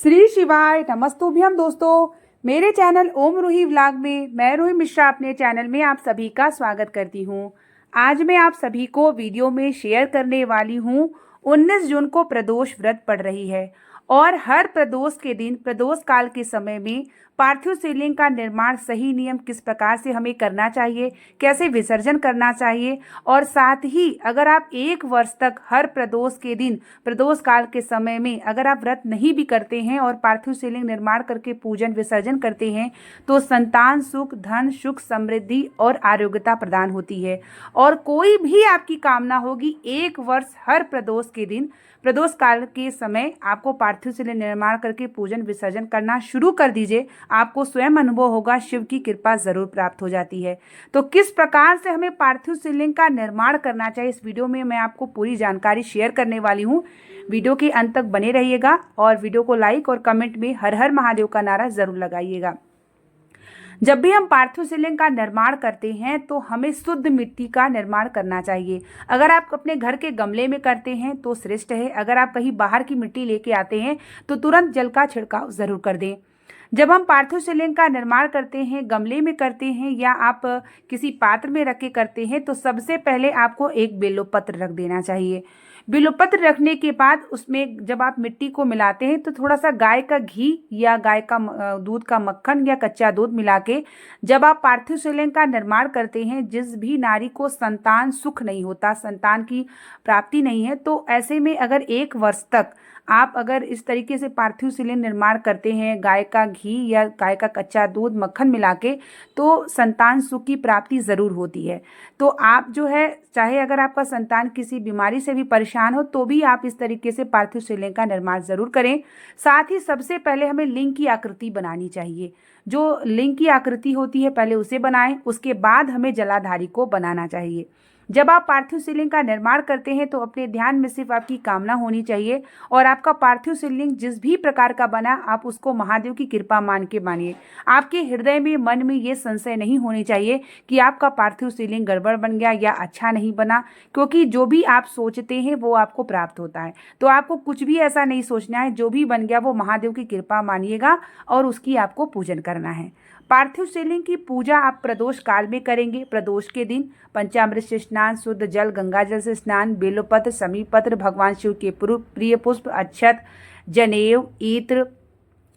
श्री शिवाय नमस्तुभ्यम दोस्तों, मेरे चैनल ओम रूही व्लॉग में मैं रूही मिश्रा अपने चैनल में आप सभी का स्वागत करती हूँ। आज मैं आप सभी को वीडियो में शेयर करने वाली हूँ 19 जून को प्रदोष व्रत पड़ रही है और हर प्रदोष के दिन प्रदोष काल के समय में पार्थिव शिवलिंग का निर्माण सही नियम किस प्रकार से हमें करना चाहिए, कैसे विसर्जन करना चाहिए और साथ ही अगर आप 1 वर्ष तक हर प्रदोष के दिन प्रदोष काल के समय में अगर आप व्रत नहीं भी करते हैं और पार्थिव शिवलिंग निर्माण करके पूजन विसर्जन करते हैं तो संतान सुख, धन सुख, समृद्धि और आरोग्यता प्रदान होती है। और कोई भी आपकी कामना होगी 1 वर्ष हर प्रदोष के दिन प्रदोष काल के समय आपको पार्थिव शिवलिंग निर्माण करके पूजन विसर्जन करना शुरू कर दीजिए, आपको स्वयं अनुभव होगा, शिव की कृपा जरूर प्राप्त हो जाती है। तो किस प्रकार से हमें पार्थिव शिवलिंग का निर्माण करना चाहिए इस वीडियो में मैं आपको पूरी जानकारी शेयर करने वाली हूँ। वीडियो के अंत तक बने रहिएगा और वीडियो को लाइक और कमेंट में हर हर महादेव का नारा जरूर लगाइएगा। जब भी हम पार्थिव शिवलिंग का निर्माण करते हैं तो हमें शुद्ध मिट्टी का निर्माण करना चाहिए। अगर आप अपने घर के गमले में करते हैं तो श्रेष्ठ है। अगर आप कहीं बाहर की मिट्टी लेके आते हैं तो तुरंत जल का छिड़काव जरूर कर दें। जब हम पार्थिव शिवलिंग का निर्माण करते हैं, गमले में करते हैं या आप किसी पात्र में रख के करते हैं तो सबसे पहले आपको एक बेलोपत्र रख देना चाहिए। बेलोपत्र रखने के बाद उसमें जब आप मिट्टी को मिलाते हैं तो थोड़ा सा गाय का घी या गाय का दूध का मक्खन या कच्चा दूध मिला के जब आप पार्थिव शिवलिंग का निर्माण करते हैं, जिस भी नारी को संतान सुख नहीं होता, संतान की प्राप्ति नहीं है, तो ऐसे में अगर 1 वर्ष तक आप अगर इस तरीके से पार्थिव शिवलिंग निर्माण करते हैं गाय का घी या गाय का कच्चा दूध मक्खन मिला के, तो संतान सुख की प्राप्ति ज़रूर होती है। तो आप जो है चाहे अगर आपका संतान किसी बीमारी से भी परेशान हो तो भी आप इस तरीके से पार्थिव शिवलिंग का निर्माण ज़रूर करें। साथ ही सबसे पहले हमें लिंग की आकृति बनानी चाहिए। जो लिंग की आकृति होती है पहले उसे बनाएं, उसके बाद हमें जलाधारी को बनाना चाहिए। जब आप पार्थिव शिवलिंग का निर्माण करते हैं तो अपने ध्यान में सिर्फ आपकी कामना होनी चाहिए और आपका पार्थिव शिवलिंग जिस भी प्रकार का बना आप उसको महादेव की कृपा मान के मानिए। आपके हृदय में, मन में ये संशय नहीं होनी चाहिए कि आपका पार्थिव शिवलिंग गड़बड़ बन गया या अच्छा नहीं बना, क्योंकि जो भी आप सोचते हैं वो आपको प्राप्त होता है। तो आपको कुछ भी ऐसा नहीं सोचना है, जो भी बन गया वो महादेव की कृपा मानिएगा और उसकी आपको पूजन करना है। पार्थिव शिवलिंग की पूजा आप प्रदोष काल में करेंगे। प्रदोष के दिन पंचामृत से स्नान, शुद्ध जल, गंगा जल से स्नान, बेलोपत्र, समीपत्र, भगवान शिव के प्रिय पुष्प, अक्षत, जनेऊ, इत्र,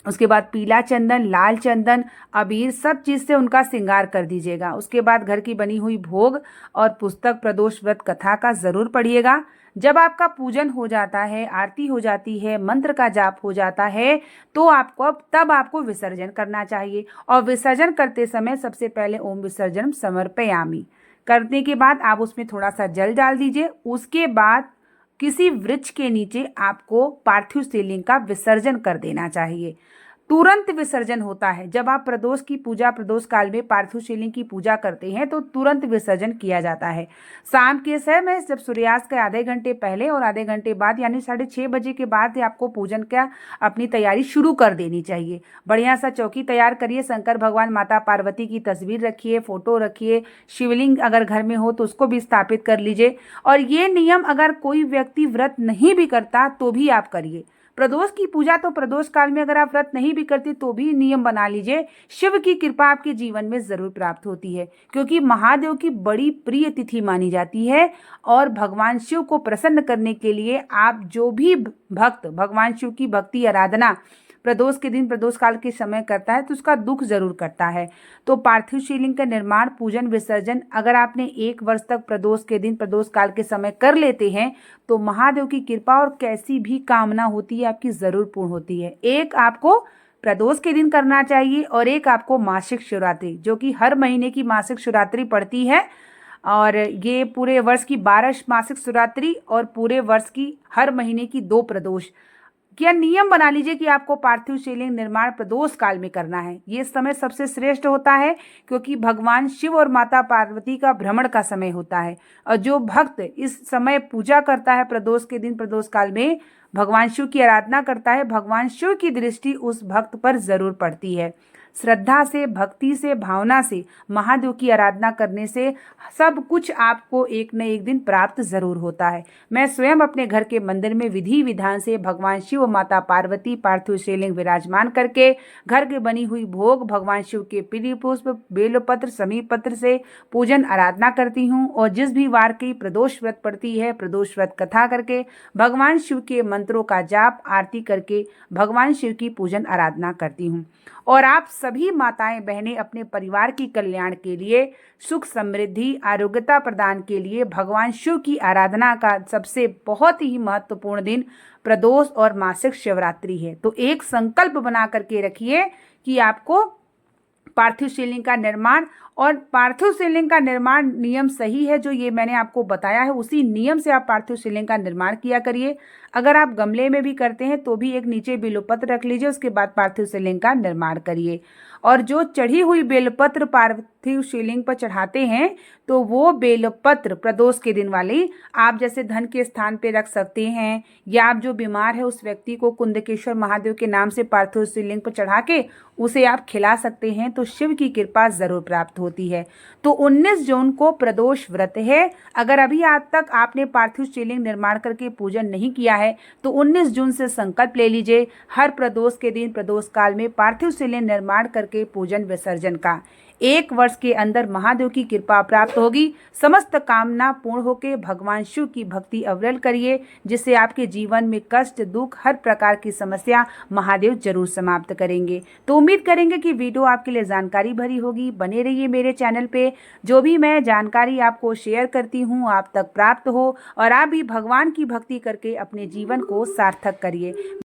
उसके बाद पीला चंदन, लाल चंदन, अबीर, सब चीज़ से उनका श्रृंगार कर दीजिएगा। उसके बाद घर की बनी हुई भोग और पुस्तक प्रदोष व्रत कथा का ज़रूर पढ़िएगा। जब आपका पूजन हो जाता है, आरती हो जाती है, मंत्र का जाप हो जाता है तो तब आपको विसर्जन करना चाहिए। और विसर्जन करते समय सबसे पहले ओम विसर्जन समर्पयामि करने के बाद आप उसमें थोड़ा सा जल डाल दीजिए। उसके बाद किसी वृक्ष के नीचे आपको पार्थिव शिवलिंग का विसर्जन कर देना चाहिए। तुरंत विसर्जन होता है। जब आप प्रदोष की पूजा प्रदोष काल में पार्थिव शिवलिंग की पूजा करते हैं तो तुरंत विसर्जन किया जाता है। शाम के समय जब सूर्यास्त के आधे घंटे पहले और आधे घंटे बाद यानी 6:30 बजे के बाद आपको पूजन का अपनी तैयारी शुरू कर देनी चाहिए। बढ़िया सा चौकी तैयार करिए, शंकर भगवान माता पार्वती की तस्वीर रखिए, फोटो रखिए, शिवलिंग अगर घर में हो तो उसको भी स्थापित कर लीजिए। और ये नियम अगर कोई व्यक्ति व्रत नहीं भी करता तो भी आप करिए। प्रदोष की पूजा तो प्रदोष काल में अगर आप व्रत नहीं भी करते तो भी नियम बना लीजिए। शिव की कृपा आपके जीवन में जरूर प्राप्त होती है, क्योंकि महादेव की बड़ी प्रिय तिथि मानी जाती है। और भगवान शिव को प्रसन्न करने के लिए आप जो भी भक्त भगवान शिव की भक्ति आराधना प्रदोष के दिन प्रदोष काल के समय करता है तो उसका दुख जरूर करता है। तो पार्थिव शिवलिंग का निर्माण, पूजन, विसर्जन अगर आपने 1 वर्ष तक प्रदोष के दिन प्रदोष काल के समय कर लेते हैं तो महादेव की कृपा और कैसी भी कामना होती है आपकी जरूर पूर्ण होती है। एक आपको प्रदोष के दिन करना चाहिए और एक आपको मासिक शिवरात्रि, जो कि हर महीने की मासिक शिवरात्रि पड़ती है और ये पूरे वर्ष की 12 मासिक शिवरात्रि और पूरे वर्ष की हर महीने की 2 प्रदोष क्या नियम बना लीजिए कि आपको पार्थिव शिवलिंग निर्माण प्रदोष काल में करना है। ये समय सबसे श्रेष्ठ होता है क्योंकि भगवान शिव और माता पार्वती का भ्रमण का समय होता है और जो भक्त इस समय पूजा करता है प्रदोष के दिन प्रदोष काल में भगवान शिव की आराधना करता है, भगवान शिव की दृष्टि उस भक्त पर जरूर पड़ती है। श्रद्धा से, भक्ति से, भावना से महादेव की आराधना करने से सब कुछ आपको एक न एक दिन प्राप्त जरूर होता है। मैं स्वयं अपने घर के मंदिर में विधि विधान से भगवान शिव और माता पार्वती पार्थिव शिवलिंग विराजमान करके घर की बनी हुई भोग भगवान शिव के प्रिय पुष्प, बेलपत्र, समीप पत्र से पूजन आराधना करती हूँ। और जिस भी वार की प्रदोष व्रत पड़ती है, प्रदोष व्रत कथा करके भगवान शिव के मंत्रों का जाप आरती करके भगवान शिव की पूजन आराधना करती हूँ। और आप सभी माताएं बहनें अपने परिवार की कल्याण के लिए, सुख समृद्धि आरोग्यता प्रदान के लिए भगवान शिव की आराधना का सबसे बहुत ही महत्वपूर्ण दिन प्रदोष और मासिक शिवरात्रि है। तो एक संकल्प बना करके रखिए कि आपको पार्थिव शिवलिंग का निर्माण, और पार्थिव शिवलिंग का निर्माण नियम सही है जो ये मैंने आपको बताया है, उसी नियम से आप पार्थिव शिवलिंग का निर्माण किया करिए। अगर आप गमले में भी करते हैं तो भी एक नीचे बेलपत्र रख लीजिए, उसके बाद पार्थिव शिवलिंग का निर्माण करिए। और जो चढ़ी हुई बेलपत्र पार्थिव शिवलिंग पर चढ़ाते हैं तो वो बेलपत्र प्रदोष के दिन वाली आप जैसे धन के स्थान पे रख सकते हैं, या आप जो बीमार है उस व्यक्ति को कुंदकेश्वर महादेव के नाम से पार्थिव शिवलिंग पर चढ़ा के उसे आप खिला सकते हैं, तो शिव की कृपा जरूर प्राप्त होती है। तो 19 जून को प्रदोष व्रत है। अगर अभी आज तक आपने पार्थिव शिवलिंग निर्माण करके पूजन नहीं किया है तो 19 जून से संकल्प ले लीजिए हर प्रदोष के दिन प्रदोष काल में पार्थिव शिवलिंग निर्माण करके पूजन विसर्जन का। 1 वर्ष के अंदर महादेव की कृपा प्राप्त होगी, समस्त कामना पूर्ण होकर भगवान शिव की भक्ति अविरल करिए, जिससे आपके जीवन में कष्ट, दुख, हर प्रकार की समस्या महादेव जरूर समाप्त करेंगे। तो उम्मीद करेंगे कि वीडियो आपके लिए जानकारी भरी होगी। बने रहिए मेरे चैनल पे, जो भी मैं जानकारी आपको शेयर करती हूँ आप तक प्राप्त हो और आप भी भगवान की भक्ति करके अपने जीवन को सार्थक करिए।